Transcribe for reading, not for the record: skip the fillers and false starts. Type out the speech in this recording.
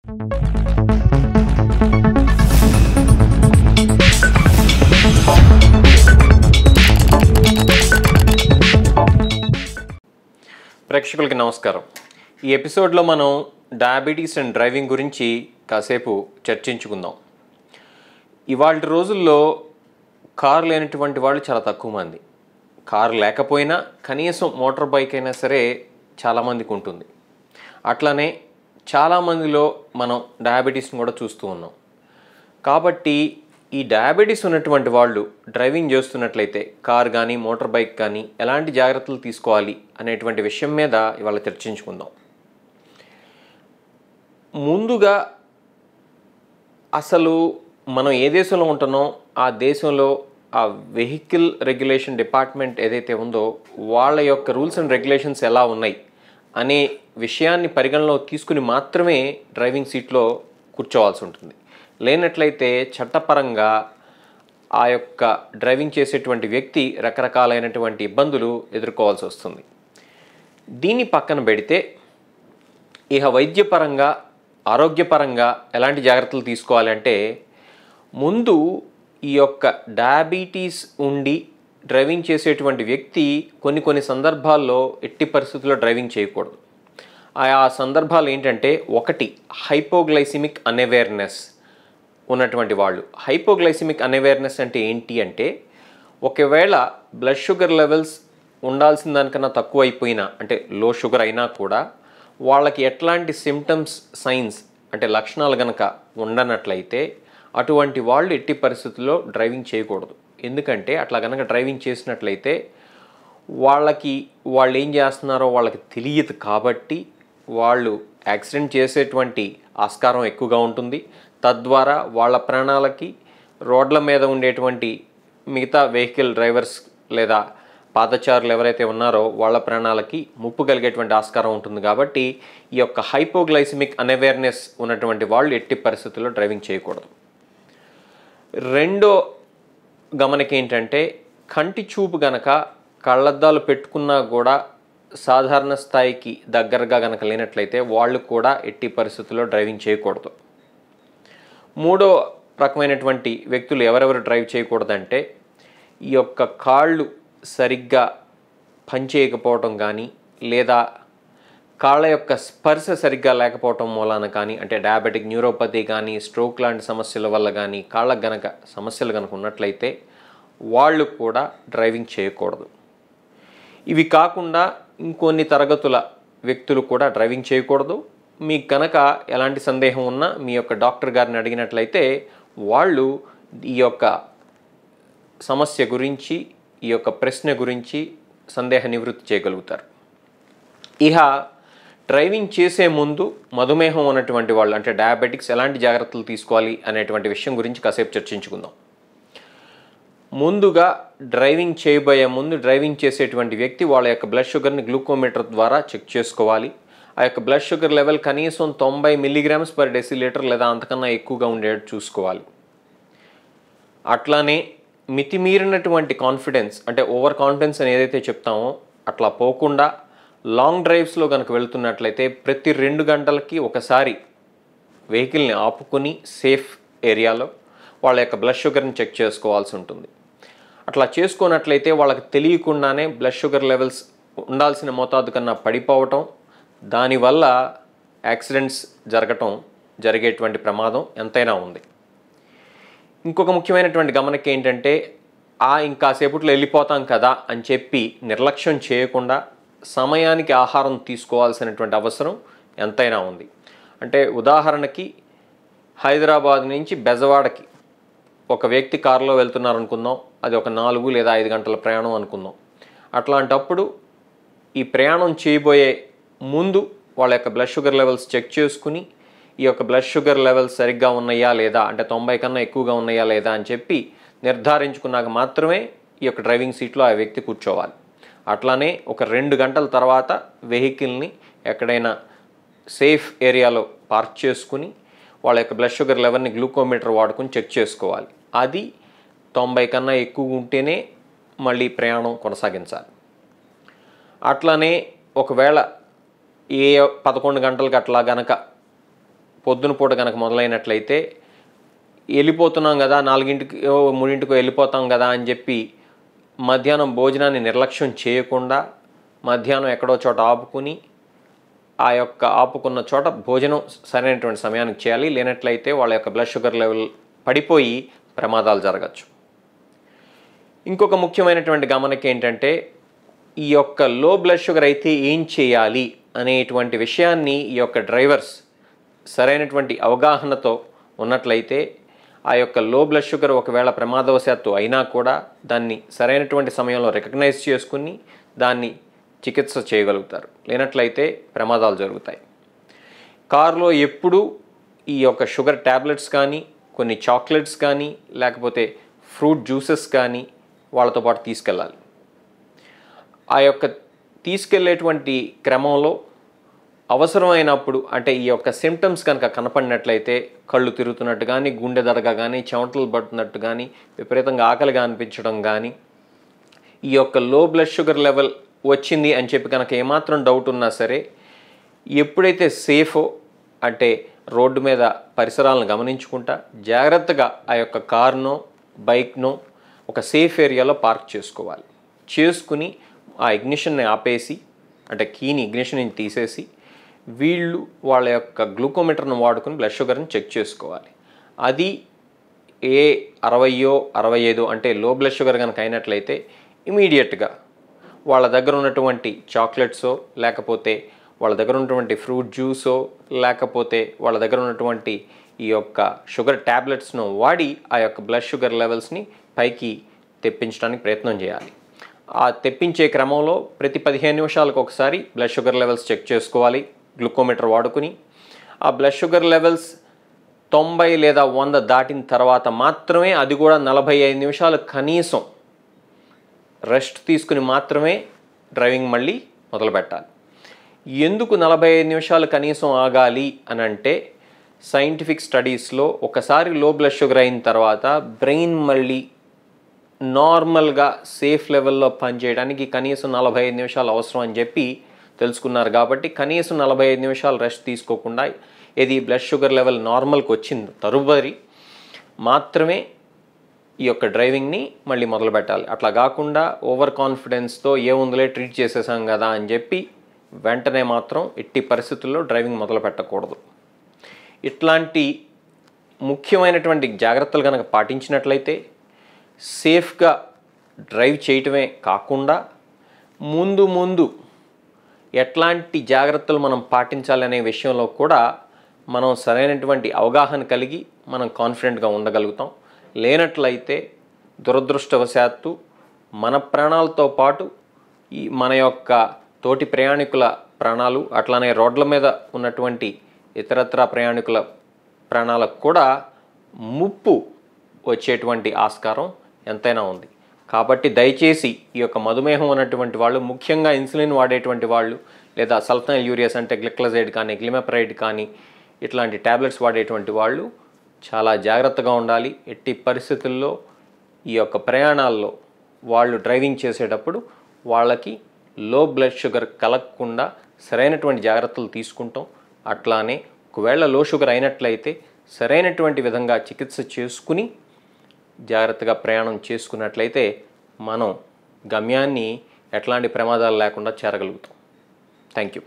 ప్రేక్షకులకి నమస్కారం. ఈ ఎపిసోడ్లో మనం డయాబెటీస్ అండ్ డ్రైవింగ్ గురించి కాసేపు చర్చించుకుందాం. ఇవాళ రోజుల్లో కారు లేనటువంటి వాళ్ళు చాలా తక్కువ మంది. కారు లేకపోయినా కనీసం మోటార్ బైక్ అయినా సరే చాలామందికి ఉంటుంది. అట్లానే చాలామందిలో మనం డయాబెటీస్ని కూడా చూస్తూ ఉన్నాం. కాబట్టి ఈ డయాబెటీస్ ఉన్నటువంటి వాళ్ళు డ్రైవింగ్ చేస్తున్నట్లయితే కార్ కానీ మోటార్ బైక్ కానీ ఎలాంటి జాగ్రత్తలు తీసుకోవాలి అనేటువంటి విషయం మీద ఇవాళ చర్చించుకుందాం. ముందుగా అసలు మనం ఏ దేశంలో ఉంటున్నాం, ఆ దేశంలో ఆ వెహికల్ రెగ్యులేషన్ డిపార్ట్మెంట్ ఏదైతే ఉందో వాళ్ళ యొక్క రూల్స్ అండ్ రెగ్యులేషన్స్ ఎలా ఉన్నాయి అనే విషయాన్ని పరిగణలోకి తీసుకుని మాత్రమే డ్రైవింగ్ సీట్లో కూర్చోవాల్సి ఉంటుంది. లేనట్లయితే చట్టపరంగా ఆ యొక్క డ్రైవింగ్ చేసేటువంటి వ్యక్తి రకరకాలైనటువంటి ఇబ్బందులు ఎదుర్కోవాల్సి వస్తుంది. దీన్ని పక్కన పెడితే ఇక వైద్యపరంగా ఆరోగ్యపరంగా ఎలాంటి జాగ్రత్తలు తీసుకోవాలంటే, ముందు ఈ యొక్క డయాబెటీస్ ఉండి డ్రైవింగ్ చేసేటువంటి వ్యక్తి కొన్ని సందర్భాల్లో ఎట్టి పరిస్థితుల్లో డ్రైవింగ్ చేయకూడదు. ఆ సందర్భాలు ఏంటంటే, ఒకటి హైపోగ్లైసిమిక్ అన్అవేర్నెస్ ఉన్నటువంటి వాళ్ళు. హైపోగ్లైసిమిక్ అన్అవేర్నెస్ అంటే ఏంటి అంటే, ఒకవేళ బ్లడ్ షుగర్ లెవెల్స్ ఉండాల్సిన దానికన్నా తక్కువ అయిపోయినా, అంటే లో షుగర్ అయినా కూడా వాళ్ళకి ఎట్లాంటి సిమ్టమ్స్ సైన్స్ అంటే లక్షణాలు కనుక ఉండనట్లయితే అటువంటి వాళ్ళు ఎట్టి పరిస్థితుల్లో డ్రైవింగ్ చేయకూడదు. ఎందుకంటే అట్లా కనుక డ్రైవింగ్ చేసినట్లయితే వాళ్ళు ఏం చేస్తున్నారో వాళ్ళకి తెలియదు. కాబట్టి వాళ్ళు యాక్సిడెంట్ చేసేటువంటి ఆస్కారం ఎక్కువగా ఉంటుంది. తద్వారా వాళ్ళ ప్రాణాలకి, రోడ్ల మీద ఉండేటువంటి మిగతా వెహికల్ డ్రైవర్స్ లేదా పాదచారులు ఎవరైతే ఉన్నారో వాళ్ళ ప్రాణాలకి ముప్పు కలిగేటువంటి ఆస్కారం ఉంటుంది. కాబట్టి ఈ యొక్క హైపోగ్లైసిమిక్ అన్అవేర్నెస్ ఉన్నటువంటి వాళ్ళు ఎట్టి పరిస్థితుల్లో డ్రైవింగ్ చేయకూడదు. రెండో గమనిక ఏంటంటే, కంటి చూపు గనక కళ్ళద్దాలు పెట్టుకున్నా కూడా సాధారణ స్థాయికి దగ్గరగా గనక లేనట్లయితే వాళ్ళు కూడా ఎట్టి పరిస్థితుల్లో డ్రైవింగ్ చేయకూడదు. మూడో రకమైనటువంటి వ్యక్తులు ఎవరెవరు డ్రైవ్ చేయకూడదంటే, ఈ యొక్క కాళ్ళు సరిగ్గా పనిచేయకపోవటం కానీ, లేదా కాళ్ళ యొక్క స్పర్శ సరిగ్గా లేకపోవటం మూలాన కానీ, అంటే డయాబెటిక్ న్యూరోపతి కానీ, స్ట్రోక్ లాంటి సమస్యల వల్ల కానీ కాళ్ళకు గనక సమస్యలు కనుక ఉన్నట్లయితే వాళ్ళు కూడా డ్రైవింగ్ చేయకూడదు. ఇవి కాకుండా ఇంకొన్ని తరగతుల వ్యక్తులు కూడా డ్రైవింగ్ చేయకూడదు. మీకు కనుక ఎలాంటి సందేహం ఉన్నా మీ యొక్క డాక్టర్ గారిని అడిగినట్లయితే వాళ్ళు ఈ యొక్క సమస్య గురించి, ఈ యొక్క ప్రశ్న గురించి సందేహ నివృత్తి చేయగలుగుతారు. ఇక డ్రైవింగ్ చేసే ముందు మధుమేహం ఉన్నటువంటి వాళ్ళు, అంటే డయాబెటిక్స్, ఎలాంటి జాగ్రత్తలు తీసుకోవాలి అనేటువంటి విషయం గురించి కాసేపు చర్చించుకుందాం. ముందుగా డ్రైవింగ్ చేయబోయే ముందు డ్రైవింగ్ చేసేటువంటి వ్యక్తి వాళ్ళ యొక్క బ్లడ్ షుగర్ని గ్లూకోమీటర్ ద్వారా చెక్ చేసుకోవాలి. ఆ యొక్క బ్లడ్ షుగర్ లెవెల్ కనీసం 90 మిల్లీగ్రామ్స్ పర్ డెసిలీటర్ లేదా అంతకన్నా ఎక్కువగా ఉండేట్టు చూసుకోవాలి. అట్లానే మితిమీరినటువంటి కాన్ఫిడెన్స్, అంటే ఓవర్ కాన్ఫిడెన్స్ అని ఏదైతే చెప్తామో అట్లా పోకుండా లాంగ్ డ్రైవ్స్లో కనుక వెళ్తున్నట్లయితే ప్రతి 2 గంటలకి ఒకసారి వెహికల్ని ఆపుకొని సేఫ్ ఏరియాలో వాళ్ళ యొక్క బ్లడ్ షుగర్ని చెక్ చేసుకోవాల్సి ఉంటుంది. అట్లా చేసుకున్నట్లయితే వాళ్ళకి తెలియకుండానే బ్లడ్ షుగర్ లెవెల్స్ ఉండాల్సిన మోతాదు కన్నా పడిపోవటం, దానివల్ల యాక్సిడెంట్స్ జరిగేటువంటి ప్రమాదం ఎంతైనా ఉంది. ఇంకొక ముఖ్యమైనటువంటి గమనిక ఏంటంటే, ఇంకాసేపట్లో వెళ్ళిపోతాం కదా అని చెప్పి నిర్లక్ష్యం చేయకుండా సమయానికి ఆహారం తీసుకోవాల్సినటువంటి అవసరం ఎంతైనా ఉంది. అంటే ఉదాహరణకి హైదరాబాద్ నుంచి బెజవాడకి ఒక వ్యక్తి కారులో వెళ్తున్నారనుకుందాం. అది ఒక 4 లేదా 5 గంటల ప్రయాణం అనుకుందాం. అట్లాంటప్పుడు ఈ ప్రయాణం చేయబోయే ముందు వాళ్ళ యొక్క బ్లడ్ షుగర్ లెవెల్స్ చెక్ చేసుకుని, ఈ యొక్క బ్లడ్ షుగర్ లెవెల్స్ సరిగ్గా ఉన్నాయా లేదా, అంటే 90 కన్నా ఎక్కువగా ఉన్నాయా లేదా అని చెప్పి నిర్ధారించుకున్నాక మాత్రమే ఈ యొక్క డ్రైవింగ్ సీట్లో ఆ వ్యక్తి కూర్చోవాలి. అట్లానే ఒక 2 గంటల తర్వాత వెహికల్ని ఎక్కడైనా సేఫ్ ఏరియాలో పార్క్ చేసుకుని వాళ్ళ యొక్క బ్లడ్ షుగర్ లెవెల్ని గ్లూకోమీటర్ వాడుకుని చెక్ చేసుకోవాలి. అది 90 కన్నా ఎక్కువ ఉంటేనే మళ్ళీ ప్రయాణం కొనసాగించాలి. అట్లానే ఒకవేళ 11 గంటలకు అట్లా గనక పొద్దున పూట కనుక మొదలైనట్లయితే వెళ్ళిపోతున్నాం కదా 4ంటికో 3ంటికో వెళ్ళిపోతాం కదా అని చెప్పి మధ్యాహ్నం భోజనాన్ని నిర్లక్ష్యం చేయకుండా మధ్యాహ్నం ఎక్కడో చోట ఆపుకుని ఆ యొక్క ఆపుకున్న చోట భోజనం సరైనటువంటి సమయానికి చేయాలి. లేనట్లయితే వాళ్ళ యొక్క బ్లడ్ షుగర్ లెవెల్ పడిపోయి ప్రమాదాలు జరగచ్చు. ఇంకొక ముఖ్యమైనటువంటి గమనిక ఏంటంటే ఈ యొక్క లో బ్లడ్ షుగర్ అయితే ఏం చేయాలి అనేటువంటి విషయాన్ని ఈ యొక్క డ్రైవర్స్ సరైనటువంటి అవగాహనతో ఉన్నట్లయితే ఆ యొక్క లో బ్లడ్ షుగర్ ఒకవేళ ప్రమాదవశాత్తు అయినా కూడా దాన్ని సరైనటువంటి సమయంలో రికగ్నైజ్ చేసుకుని దాన్ని చికిత్స చేయగలుగుతారు. లేనట్లయితే ప్రమాదాలు జరుగుతాయి. కారులో ఎప్పుడూ ఈ యొక్క షుగర్ ట్యాబ్లెట్స్ కానీ కొన్ని చాక్లెట్స్ కానీ లేకపోతే ఫ్రూట్ జ్యూసెస్ కానీ వాళ్ళతో పాటు తీసుకెళ్ళాలి. ఆ యొక్క తీసుకెళ్లేటువంటి క్రమంలో అవసరమైనప్పుడు అంటే ఈ యొక్క సిమ్టమ్స్ కనుక కనపడినట్లయితే కళ్ళు తిరుగుతున్నట్టు కానీ గుండె దడగ కానీ చెమటలు పడుతున్నట్టు కానీ విపరీతంగా ఆకలిగా అనిపించడం కానీ ఈ యొక్క లో బ్లడ్ షుగర్ లెవెల్ వచ్చింది అని చెప్పి కనుక ఏమాత్రం డౌట్ ఉన్నా సరే ఎప్పుడైతే సేఫో అంటే రోడ్డు మీద పరిసరాలను గమనించుకుంటా జాగ్రత్తగా ఆ యొక్క కార్నో బైక్నో ఒక సేఫ్ ఏరియాలో పార్క్ చేసుకోవాలి. చేసుకుని ఆ ఇగ్నిషన్ని ఆపేసి అంటే కీని ఇగ్నిషన్ నుంచి తీసేసి వీళ్ళు వాళ్ళ యొక్క గ్లూకోమీటర్ను వాడుకుని బ్లడ్ షుగర్ని చెక్ చేసుకోవాలి. అది 60 65 అంటే లో బ్లడ్ షుగర్ కనుక అయినట్లయితే ఇమీడియట్గా వాళ్ళ దగ్గర ఉన్నటువంటి చాక్లెట్సో లేకపోతే వాళ్ళ దగ్గర ఉన్నటువంటి ఫ్రూట్ జ్యూసో లేకపోతే వాళ్ళ దగ్గర ఉన్నటువంటి ఈ యొక్క షుగర్ ట్యాబ్లెట్స్ను వాడి ఆ యొక్క బ్లడ్ షుగర్ లెవెల్స్ని పైకి తెప్పించడానికి ప్రయత్నం చేయాలి. ఆ తెప్పించే క్రమంలో ప్రతి 15 నిమిషాలకు ఒకసారి బ్లడ్ షుగర్ లెవెల్స్ చెక్ చేసుకోవాలి గ్లూకోమీటర్ వాడుకుని. ఆ బ్లడ్ షుగర్ లెవెల్స్ 90 లేదా 100 దాటిన తర్వాత మాత్రమే, అది కూడా 45 నిమిషాలు కనీసం రెస్ట్ తీసుకుని మాత్రమే డ్రైవింగ్ మళ్ళీ మొదలు పెట్టాలి. ఎందుకు 45 నిమిషాలు కనీసం ఆగాలి అని అంటే సైంటిఫిక్ స్టడీస్లో ఒకసారి లో బ్లడ్ షుగర్ అయిన తర్వాత బ్రెయిన్ మళ్ళీ నార్మల్గా సేఫ్ లెవెల్లో పనిచేయడానికి కనీసం 45 నిమిషాలు అవసరం అని చెప్పి తెలుసుకున్నారు. కాబట్టి కనీసం 45 నిమిషాలు రెస్ట్ తీసుకోకుండా ఇది బ్లడ్ షుగర్ లెవెల్ నార్మల్కి వచ్చిన తరువారి మాత్రమే ఈ యొక్క డ్రైవింగ్ని మళ్ళీ మొదలు పెట్టాలి. అట్లా కాకుండా ఓవర్ కాన్ఫిడెన్స్తో ఏముందిలే ట్రీట్ చేసేసాం కదా అని చెప్పి వెంటనే మాత్రం ఎట్టి పరిస్థితుల్లో డ్రైవింగ్ మొదలు పెట్టకూడదు. ఇట్లాంటి ముఖ్యమైనటువంటి జాగ్రత్తలు కనుక పాటించినట్లయితే సేఫ్గా డ్రైవ్ చేయటమే కాకుండా ముందు ఎట్లాంటి జాగ్రత్తలు మనం పాటించాలనే విషయంలో కూడా మనం సరైనటువంటి అవగాహన కలిగి మనం కాన్ఫిడెంట్గా ఉండగలుగుతాం. లేనట్లయితే దురదృష్టవశాత్తు మన ప్రాణాలతో పాటు ఈ మన యొక్క తోటి ప్రయాణికుల ప్రాణాలు అట్లానే రోడ్ల మీద ఉన్నటువంటి ఇతరత్ర ప్రయాణికుల ప్రాణాలకు కూడా ముప్పు వచ్చేటువంటి ఆస్కారం ఎంతైనా ఉంది. కాబట్టి దయచేసి ఈ యొక్క మధుమేహం ఉన్నటువంటి వాళ్ళు, ముఖ్యంగా ఇన్సులిన్ వాడేటువంటి వాళ్ళు లేదా సల్ఫనైల్ యూరియాస్ అంటే గ్లిక్లజైడ్ కానీ గ్లిమెప్రైడ్ కానీ ఇట్లాంటి ట్యాబ్లెట్స్ వాడేటువంటి వాళ్ళు చాలా జాగ్రత్తగా ఉండాలి. ఎట్టి పరిస్థితుల్లో ఈ యొక్క ప్రయాణాల్లో వాళ్ళు డ్రైవింగ్ చేసేటప్పుడు వాళ్ళకి లో బ్లడ్ షుగర్ కలగకుండా సరైనటువంటి జాగ్రత్తలు తీసుకుంటాం. అట్లానే ఒకవేళ లో షుగర్ అయినట్లయితే సరైనటువంటి విధంగా చికిత్స చేసుకుని జాగ్రత్తగా ప్రయాణం చేసుకున్నట్లయితే మనం గమ్యాన్ని ఎట్లాంటి ప్రమాదాలు లేకుండా చేరగలుగుతాం. Thank you.